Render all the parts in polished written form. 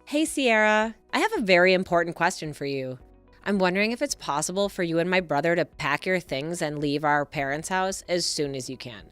Hey Sierra, I have a very important question for you. I'm wondering if it's possible for you and my brother to pack your things and leave our parents' house as soon as you can.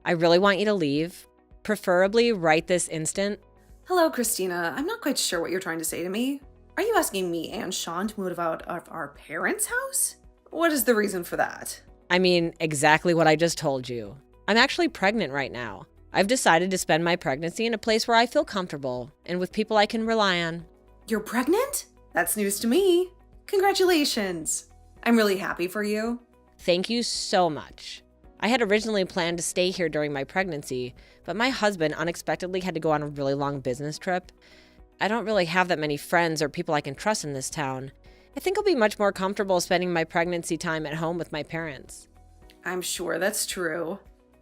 I really want you to leave, preferably right this instant. Hello, Christina. I'm not quite sure what you're trying to say to me. Are you asking me and Sean to move out of our parents' house? What is the reason for that? I mean, exactly what I just told you. I'm actually pregnant right now. I've decided to spend my pregnancy in a place where I feel comfortable and with people I can rely on. You're pregnant? That's news to me. Congratulations. I'm really happy for you. Thank you so much. I had originally planned to stay here during my pregnancy, but my husband unexpectedly had to go on a really long business trip. I don't really have that many friends or people I can trust in this town. I think I'll be much more comfortable spending my pregnancy time at home with my parents. I'm sure that's true.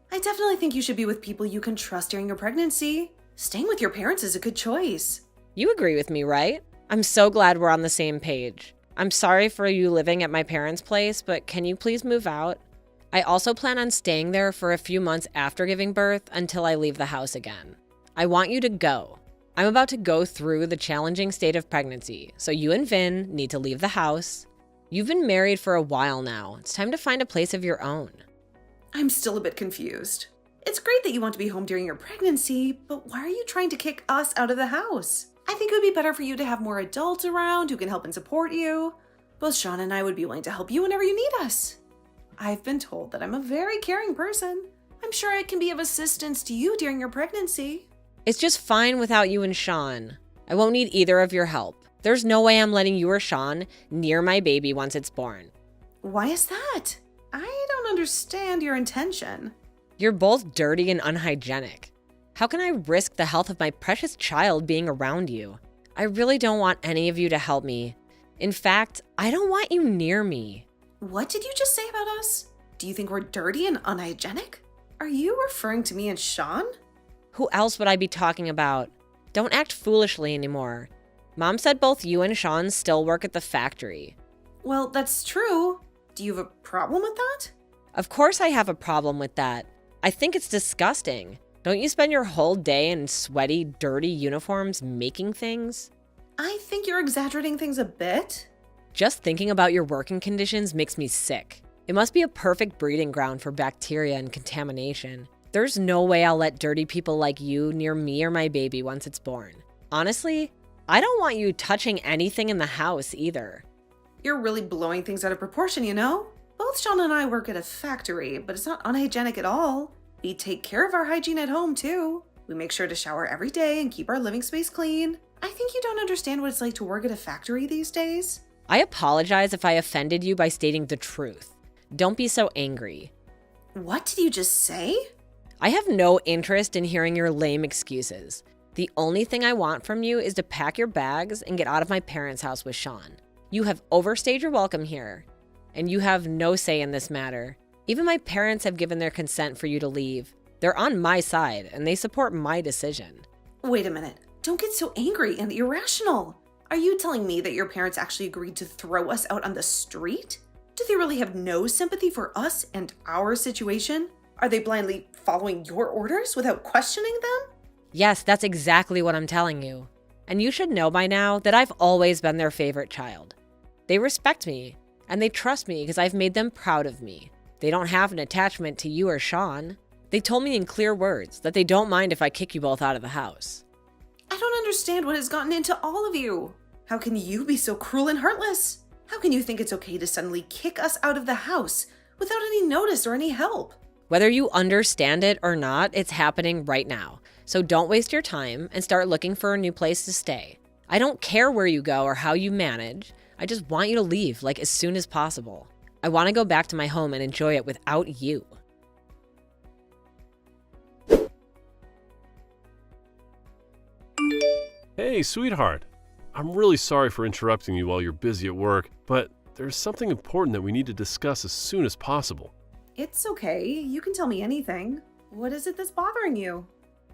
I definitely think you should be with people you can trust during your pregnancy. Staying with your parents is a good choice. You agree with me, right? I'm so glad we're on the same page. I'm sorry for you living at my parents' place, but can you please move out? I also plan on staying there for a few months after giving birth until I leave the house again. I want you to go. I'm about to go through the challenging state of pregnancy, so you and Vin need to leave the house. You've been married for a while now. It's time to find a place of your own. I'm still a bit confused. It's great that you want to be home during your pregnancy, but why are you trying to kick us out of the house? I think it would be better for you to have more adults around who can help and support you. Both Sean and I would be willing to help you whenever you need us. I've been told that I'm a very caring person. I'm sure I can be of assistance to you during your pregnancy. It's just fine without you and Sean. I won't need either of your help. There's no way I'm letting you or Sean near my baby once it's born. Why is that? I don't understand your intention. You're both dirty and unhygienic. How can I risk the health of my precious child being around you? I really don't want any of you to help me. In fact, I don't want you near me. What did you just say about us? Do you think we're dirty and unhygienic? Are you referring to me and Sean? Who else would I be talking about? Don't act foolishly anymore. Mom said both you and Sean still work at the factory. Well, that's true. Do you have a problem with that? Of course I have a problem with that. I think it's disgusting. Don't you spend your whole day in sweaty, dirty uniforms making things? I think you're exaggerating things a bit. Just thinking about your working conditions makes me sick. It must be a perfect breeding ground for bacteria and contamination. There's no way I'll let dirty people like you near me or my baby once it's born. Honestly, I don't want you touching anything in the house either. You're really blowing things out of proportion, you know? Both Sean and I work at a factory, but it's not unhygienic at all. We take care of our hygiene at home, too. We make sure to shower every day and keep our living space clean. I think you don't understand what it's like to work at a factory these days. I apologize if I offended you by stating the truth. Don't be so angry. What did you just say? I have no interest in hearing your lame excuses. The only thing I want from you is to pack your bags and get out of my parents' house with Sean. You have overstayed your welcome here, and you have no say in this matter. Even my parents have given their consent for you to leave. They're on my side, and they support my decision. Wait a minute. Don't get so angry and irrational. Are you telling me that your parents actually agreed to throw us out on the street? Do they really have no sympathy for us and our situation? Are they blindly following your orders without questioning them? Yes, that's exactly what I'm telling you. And you should know by now that I've always been their favorite child. They respect me, and they trust me because I've made them proud of me. They don't have an attachment to you or Sean. They told me in clear words that they don't mind if I kick you both out of the house. I don't understand what has gotten into all of you. How can you be so cruel and heartless? How can you think it's okay to suddenly kick us out of the house without any notice or any help? Whether you understand it or not, it's happening right now. So don't waste your time and start looking for a new place to stay. I don't care where you go or how you manage. I just want you to leave, like as soon as possible. I want to go back to my home and enjoy it without you. Hey, sweetheart. I'm really sorry for interrupting you while you're busy at work, but there's something important that we need to discuss as soon as possible. It's okay. You can tell me anything. What is it that's bothering you?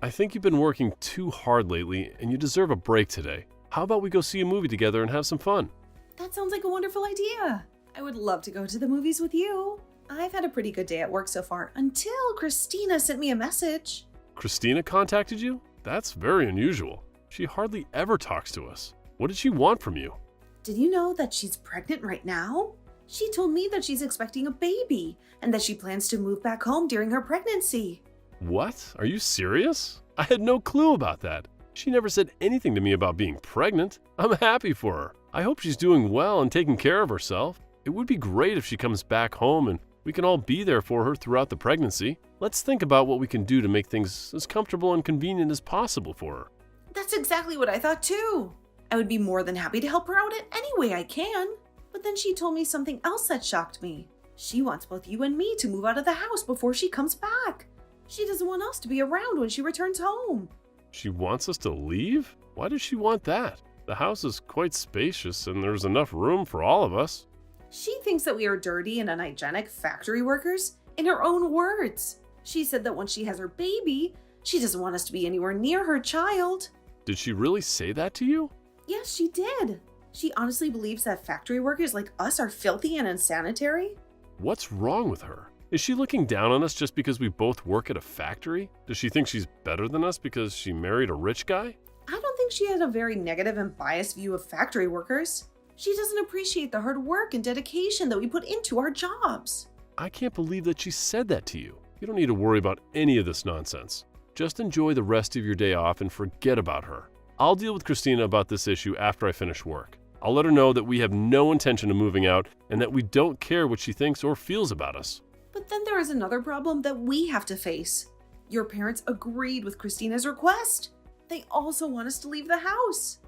I think you've been working too hard lately, and you deserve a break today. How about we go see a movie together and have some fun? That sounds like a wonderful idea. I would love to go to the movies with you. I've had a pretty good day at work so far until Christina sent me a message. Christina contacted you? That's very unusual. She hardly ever talks to us. What did she want from you? Did you know that she's pregnant right now? She told me that she's expecting a baby and that she plans to move back home during her pregnancy. What? Are you serious? I had no clue about that. She never said anything to me about being pregnant. I'm happy for her. I hope she's doing well and taking care of herself. It would be great if she comes back home and we can all be there for her throughout the pregnancy. Let's think about what we can do to make things as comfortable and convenient as possible for her. That's exactly what I thought too. I would be more than happy to help her out in any way I can. But then she told me something else that shocked me. She wants both you and me to move out of the house before she comes back. She doesn't want us to be around when she returns home. She wants us to leave? Why does she want that? The house is quite spacious and there's enough room for all of us. She thinks that we are dirty and unhygienic factory workers, in her own words. She said that when she has her baby, she doesn't want us to be anywhere near her child. Did she really say that to you? Yes, she did. She honestly believes that factory workers like us are filthy and unsanitary. What's wrong with her? Is she looking down on us just because we both work at a factory? Does she think she's better than us because she married a rich guy? I don't think she has a very negative and biased view of factory workers. She doesn't appreciate the hard work and dedication that we put into our jobs. I can't believe that she said that to you. You don't need to worry about any of this nonsense. Just enjoy the rest of your day off and forget about her. I'll deal with Christina about this issue after I finish work. I'll let her know that we have no intention of moving out and that we don't care what she thinks or feels about us. But then there is another problem that we have to face. Your parents agreed with Christina's request. They also want us to leave the house.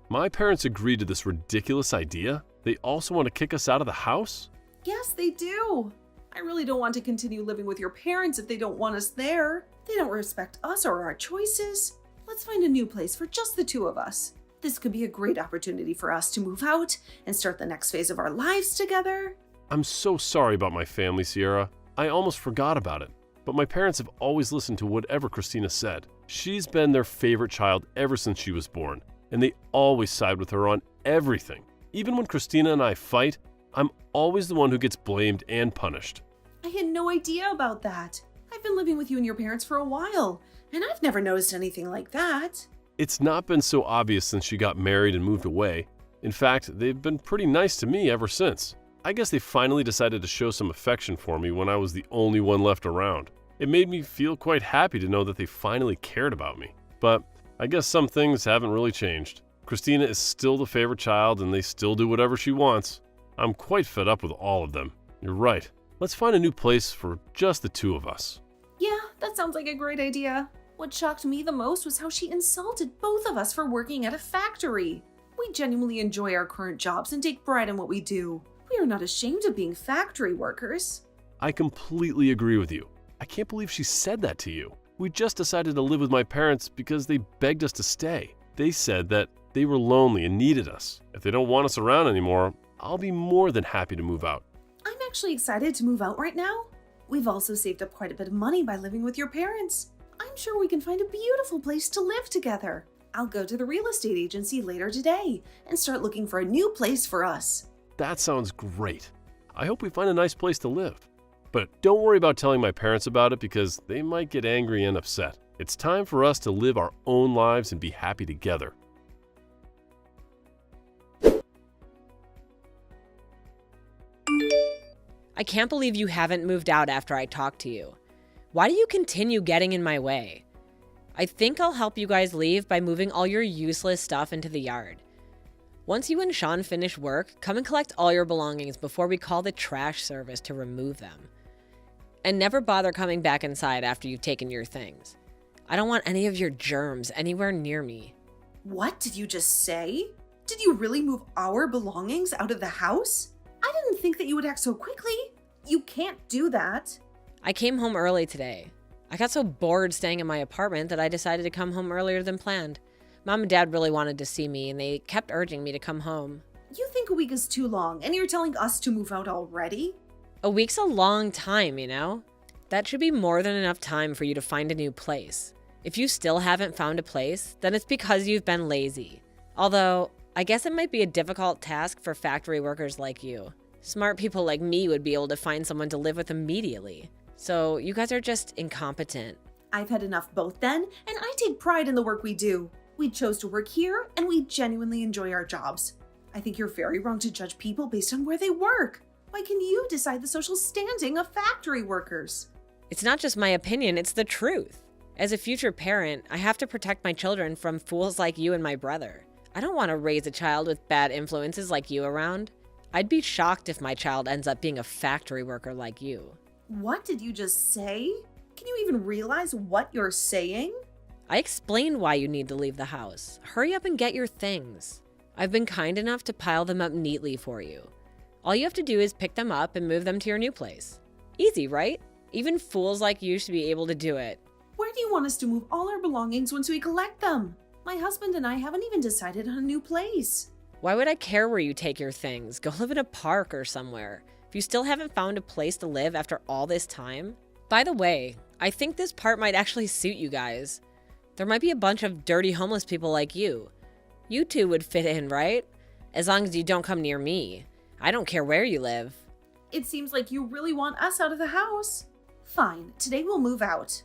My parents agreed to this ridiculous idea? They also want to kick us out of the house? Yes, they do. I really don't want to continue living with your parents if they don't want us there. They don't respect us or our choices. Let's find a new place for just the two of us. This could be a great opportunity for us to move out and start the next phase of our lives together. I'm so sorry about my family, Sierra. I almost forgot about it. But my parents have always listened to whatever Christina said. She's been their favorite child ever since she was born, and they always side with her on everything. Even when Christina and I fight, I'm always the one who gets blamed and punished. I had no idea about that. I've been living with you and your parents for a while, and I've never noticed anything like that. It's not been so obvious since she got married and moved away. In fact, they've been pretty nice to me ever since. I guess they finally decided to show some affection for me when I was the only one left around. It made me feel quite happy to know that they finally cared about me. But I guess some things haven't really changed. Christina is still the favorite child and they still do whatever she wants. I'm quite fed up with all of them. You're right. Let's find a new place for just the two of us. Yeah, that sounds like a great idea. What shocked me the most was how she insulted both of us for working at a factory. We genuinely enjoy our current jobs and take pride in what we do. We are not ashamed of being factory workers. I completely agree with you. I can't believe she said that to you. We just decided to live with my parents because they begged us to stay. They said that they were lonely and needed us. If they don't want us around anymore, I'll be more than happy to move out. I'm actually excited to move out right now. We've also saved up quite a bit of money by living with your parents. I'm sure we can find a beautiful place to live together. I'll go to the real estate agency later today and start looking for a new place for us. That sounds great. I hope we find a nice place to live. But don't worry about telling my parents about it because they might get angry and upset. It's time for us to live our own lives and be happy together. I can't believe you haven't moved out after I talked to you. Why do you continue getting in my way? I think I'll help you guys leave by moving all your useless stuff into the yard. Once you and Sean finish work, come and collect all your belongings before we call the trash service to remove them. And never bother coming back inside after you've taken your things. I don't want any of your germs anywhere near me. What did you just say? Did you really move our belongings out of the house? I didn't think that you would act so quickly. You can't do that. I came home early today. I got so bored staying in my apartment that I decided to come home earlier than planned. Mom and Dad really wanted to see me and they kept urging me to come home. You think a week is too long and you're telling us to move out already? A week's a long time, you know? That should be more than enough time for you to find a new place. If you still haven't found a place, then it's because you've been lazy. Although, I guess it might be a difficult task for factory workers like you. Smart people like me would be able to find someone to live with immediately. So you guys are just incompetent. I've had enough both then, and I take pride in the work we do. We chose to work here, and we genuinely enjoy our jobs. I think you're very wrong to judge people based on where they work. Why can you decide the social standing of factory workers? It's not just my opinion, it's the truth. As a future parent, I have to protect my children from fools like you and my brother. I don't want to raise a child with bad influences like you around. I'd be shocked if my child ends up being a factory worker like you. What did you just say? Can you even realize what you're saying? I explained why you need to leave the house. Hurry up and get your things. I've been kind enough to pile them up neatly for you. All you have to do is pick them up and move them to your new place. Easy, right? Even fools like you should be able to do it. Where do you want us to move all our belongings once we collect them? My husband and I haven't even decided on a new place. Why would I care where you take your things? Go live in a park or somewhere. If you still haven't found a place to live after all this time. By the way, I think this part might actually suit you guys. There might be a bunch of dirty homeless people like you. You two would fit in, right? As long as you don't come near me. I don't care where you live. It seems like you really want us out of the house. Fine, today we'll move out.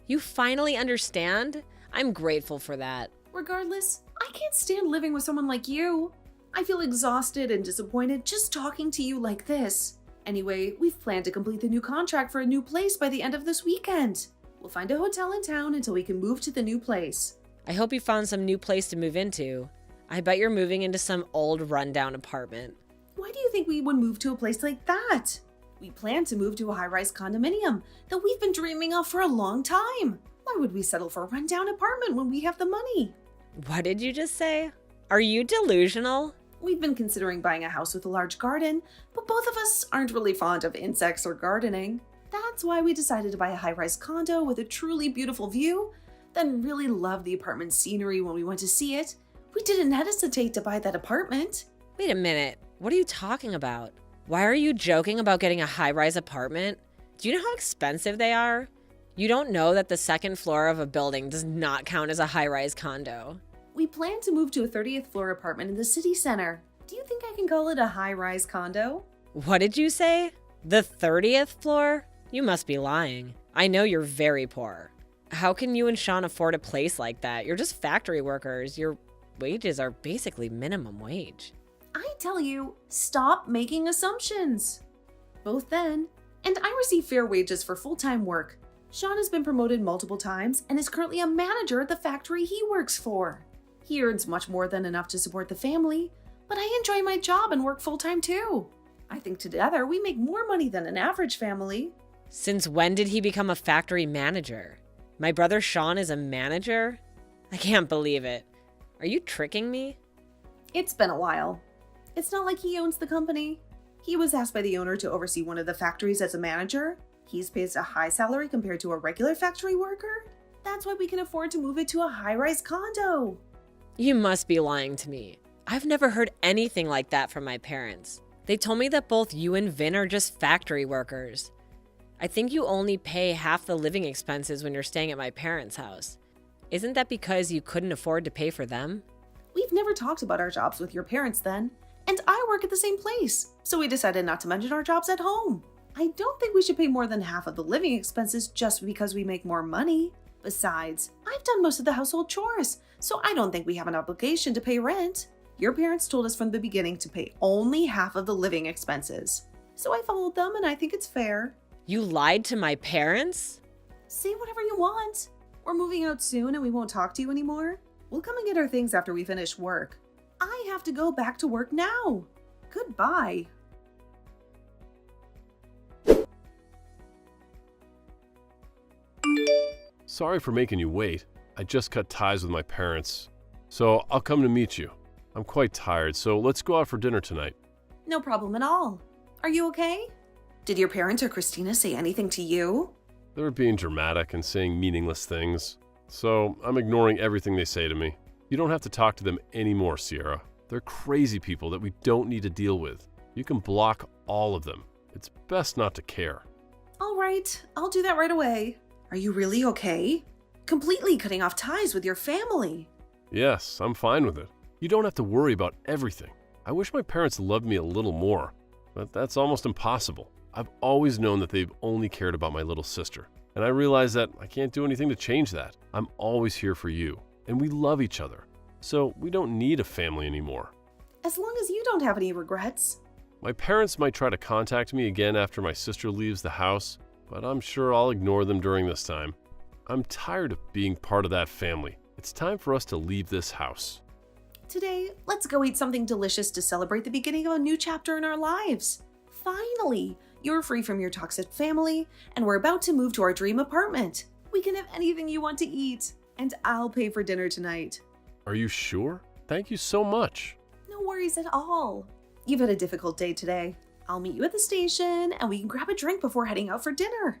You finally understand? I'm grateful for that. Regardless, I can't stand living with someone like you. I feel exhausted and disappointed just talking to you like this. Anyway, we've planned to complete the new contract for a new place by the end of this weekend. We'll find a hotel in town until we can move to the new place. I hope you found some new place to move into. I bet you're moving into some old rundown apartment. Why do you think we would move to a place like that? We plan to move to a high-rise condominium that we've been dreaming of for a long time. Why would we settle for a rundown apartment when we have the money? What did you just say? Are you delusional? We've been considering buying a house with a large garden, but both of us aren't really fond of insects or gardening. That's why we decided to buy a high-rise condo with a truly beautiful view, then really loved the apartment scenery when we went to see it. We didn't hesitate to buy that apartment. Wait a minute. What are you talking about? Why are you joking about getting a high-rise apartment? Do you know how expensive they are? You don't know that the second floor of a building does not count as a high-rise condo. We plan to move to a 30th floor apartment in the city center. Do you think I can call it a high-rise condo? What did you say? The 30th floor? You must be lying. I know you're very poor. How can you and Sean afford a place like that? You're just factory workers. Your wages are basically minimum wage. I tell you, stop making assumptions. Both then, and I receive fair wages for full-time work. Sean has been promoted multiple times and is currently a manager at the factory he works for. He earns much more than enough to support the family, but I enjoy my job and work full-time too. I think together we make more money than an average family. Since when did he become a factory manager? My brother Sean is a manager? I can't believe it. Are you tricking me? It's been a while. It's not like he owns the company. He was asked by the owner to oversee one of the factories as a manager. He's paid a high salary compared to a regular factory worker. That's why we can afford to move it to a high-rise condo. You must be lying to me. I've never heard anything like that from my parents. They told me that both you and Vin are just factory workers. I think you only pay half the living expenses when you're staying at my parents' house. Isn't that because you couldn't afford to pay for them? We've never talked about our jobs with your parents then, and I work at the same place, so we decided not to mention our jobs at home. I don't think we should pay more than half of the living expenses just because we make more money. Besides, I've done most of the household chores, so I don't think we have an obligation to pay rent. Your parents told us from the beginning to pay only half of the living expenses. So I followed them and I think it's fair. You lied to my parents? Say whatever you want. We're moving out soon and we won't talk to you anymore. We'll come and get our things after we finish work. I have to go back to work now. Goodbye. Sorry for making you wait. I just cut ties with my parents. So I'll come to meet you. I'm quite tired, so let's go out for dinner tonight. No problem at all. Are you okay? Did your parents or Christina say anything to you? They were being dramatic and saying meaningless things. So I'm ignoring everything they say to me. You don't have to talk to them anymore, Sierra. They're crazy people that we don't need to deal with. You can block all of them. It's best not to care. All right, I'll do that right away. Are you really okay? Completely cutting off ties with your family. Yes, I'm fine with it. You don't have to worry about everything. I wish my parents loved me a little more, but that's almost impossible. I've always known that they've only cared about my little sister, and I realize that I can't do anything to change that. I'm always here for you. and we love each other, so we don't need a family anymore. As long as you don't have any regrets. My parents might try to contact me again after my sister leaves the house, but I'm sure I'll ignore them during this time. I'm tired of being part of that family. It's time for us to leave this house. Today, let's go eat something delicious to celebrate the beginning of a new chapter in our lives. Finally, you're free from your toxic family, and we're about to move to our dream apartment. We can have anything you want to eat, and I'll pay for dinner tonight. Are you sure? Thank you so much. No worries at all. You've had a difficult day today. I'll meet you at the station, and we can grab a drink before heading out for dinner.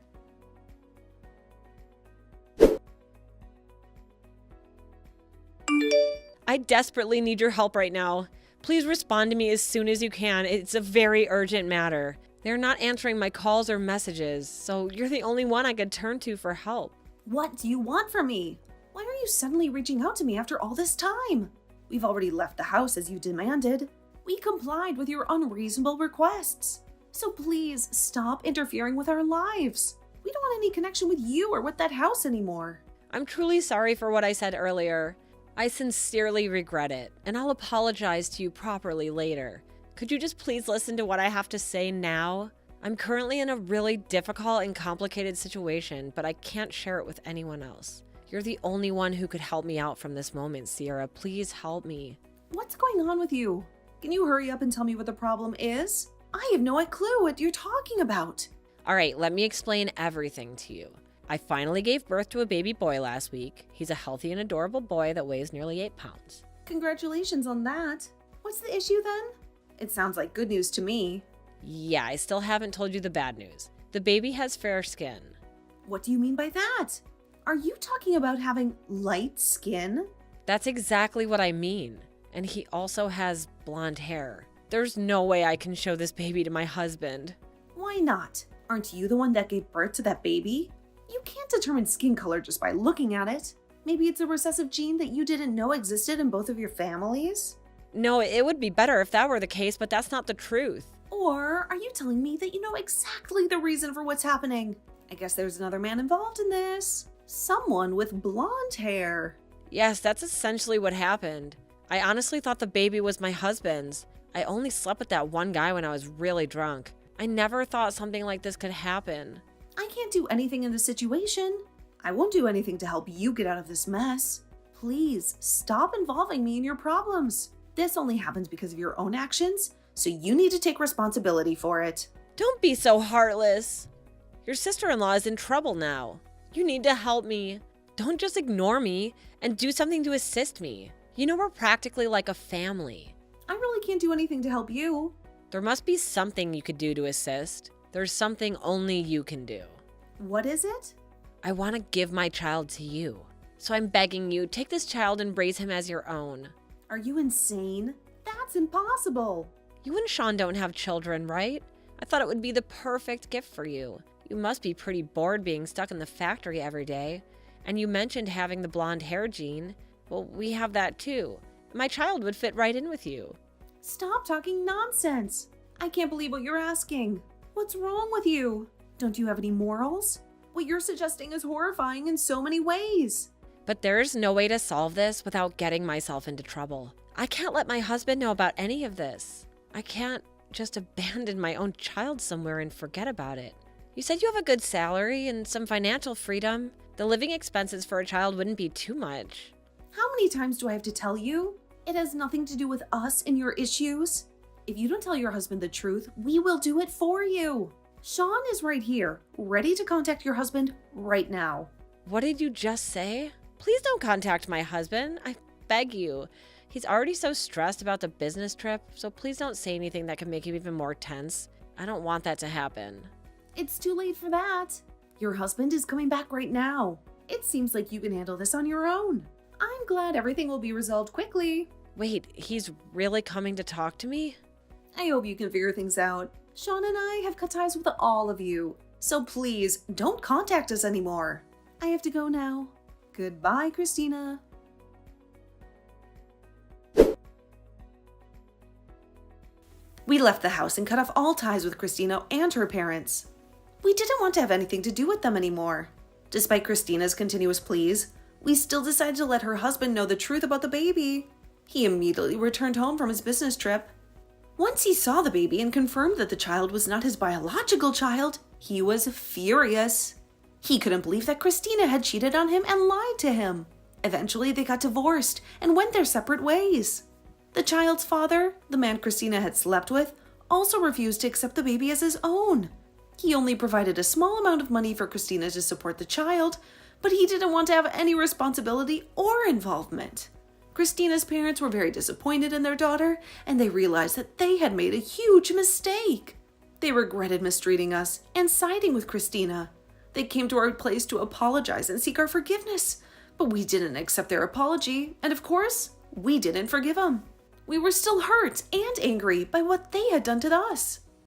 I desperately need your help right now. Please respond to me as soon as you can. It's a very urgent matter. They're not answering my calls or messages, so you're the only one I could turn to for help. What do you want from me? Why are you suddenly reaching out to me after all this time? We've already left the house as you demanded. We complied with your unreasonable requests. So please stop interfering with our lives. We don't want any connection with you or with that house anymore. I'm truly sorry for what I said earlier. I sincerely regret it, and I'll apologize to you properly later. Could you just please listen to what I have to say now? I'm currently in a really difficult and complicated situation, but I can't share it with anyone else. You're the only one who could help me out from this moment, Sierra. Please help me. What's going on with you? Can you hurry up and tell me what the problem is? I have no clue what you're talking about. All right, let me explain everything to you. I finally gave birth to a baby boy last week. He's a healthy and adorable boy that weighs nearly 8 pounds. Congratulations on that. What's the issue then? It sounds like good news to me. Yeah, I still haven't told you the bad news. The baby has fair skin. What do you mean by that? Are you talking about having light skin? That's exactly what I mean. And he also has blonde hair. There's no way I can show this baby to my husband. Why not? Aren't you the one that gave birth to that baby? You can't determine skin color just by looking at it. Maybe it's a recessive gene that you didn't know existed in both of your families? No, it would be better if that were the case, but that's not the truth. Or are you telling me that you know exactly the reason for what's happening? I guess there's another man involved in this. Someone with blonde hair. Yes, that's essentially what happened. I honestly thought the baby was my husband's. I only slept with that one guy when I was really drunk. I never thought something like this could happen. I can't do anything in this situation. I won't do anything to help you get out of this mess. Please stop involving me in your problems. This only happens because of your own actions, so you need to take responsibility for it. Don't be so heartless. Your sister-in-law is in trouble now. You need to help me. Don't just ignore me and do something to assist me. You know we're practically like a family. I really can't do anything to help you. There must be something you could do to assist. There's something only you can do. What is it? I want to give my child to you. So I'm begging you, take this child and raise him as your own. Are you insane? That's impossible. You and Sean don't have children, right? I thought it would be the perfect gift for you. You must be pretty bored being stuck in the factory every day. And you mentioned having the blonde hair gene. Well, we have that too. My child would fit right in with you. Stop talking nonsense. I can't believe what you're asking. What's wrong with you? Don't you have any morals? What you're suggesting is horrifying in so many ways. But there's no way to solve this without getting myself into trouble. I can't let my husband know about any of this. I can't just abandon my own child somewhere and forget about it. You said you have a good salary and some financial freedom. The living expenses for a child wouldn't be too much. How many times do I have to tell you? It has nothing to do with us and your issues. If you don't tell your husband the truth, we will do it for you. Sean is right here, ready to contact your husband right now. What did you just say? Please don't contact my husband. I beg you. He's already so stressed about the business trip, so please don't say anything that could make him even more tense. I don't want that to happen. It's too late for that. Your husband is coming back right now. It seems like you can handle this on your own. I'm glad everything will be resolved quickly. Wait, he's really coming to talk to me? I hope you can figure things out. Sean and I have cut ties with all of you, so please don't contact us anymore. I have to go now. Goodbye, Christina. We left the house and cut off all ties with Christina and her parents. We didn't want to have anything to do with them anymore. Despite Christina's continuous pleas, We still decided to let her husband know the truth about the baby. He immediately returned home from his business trip. Once he saw the baby and confirmed that the child was not his biological child, he was furious. He couldn't believe that Christina had cheated on him and lied to him. Eventually, they got divorced and went their separate ways. The child's father, the man Christina had slept with, also refused to accept the baby as his own. He only provided a small amount of money for Christina to support the child, but he didn't want to have any responsibility or involvement. Christina's parents were very disappointed in their daughter, and they realized that they had made a huge mistake. They regretted mistreating us and siding with Christina. They came to our place to apologize and seek our forgiveness, but we didn't accept their apology, and of course, we didn't forgive them. We were still hurt and angry by what they had done to us.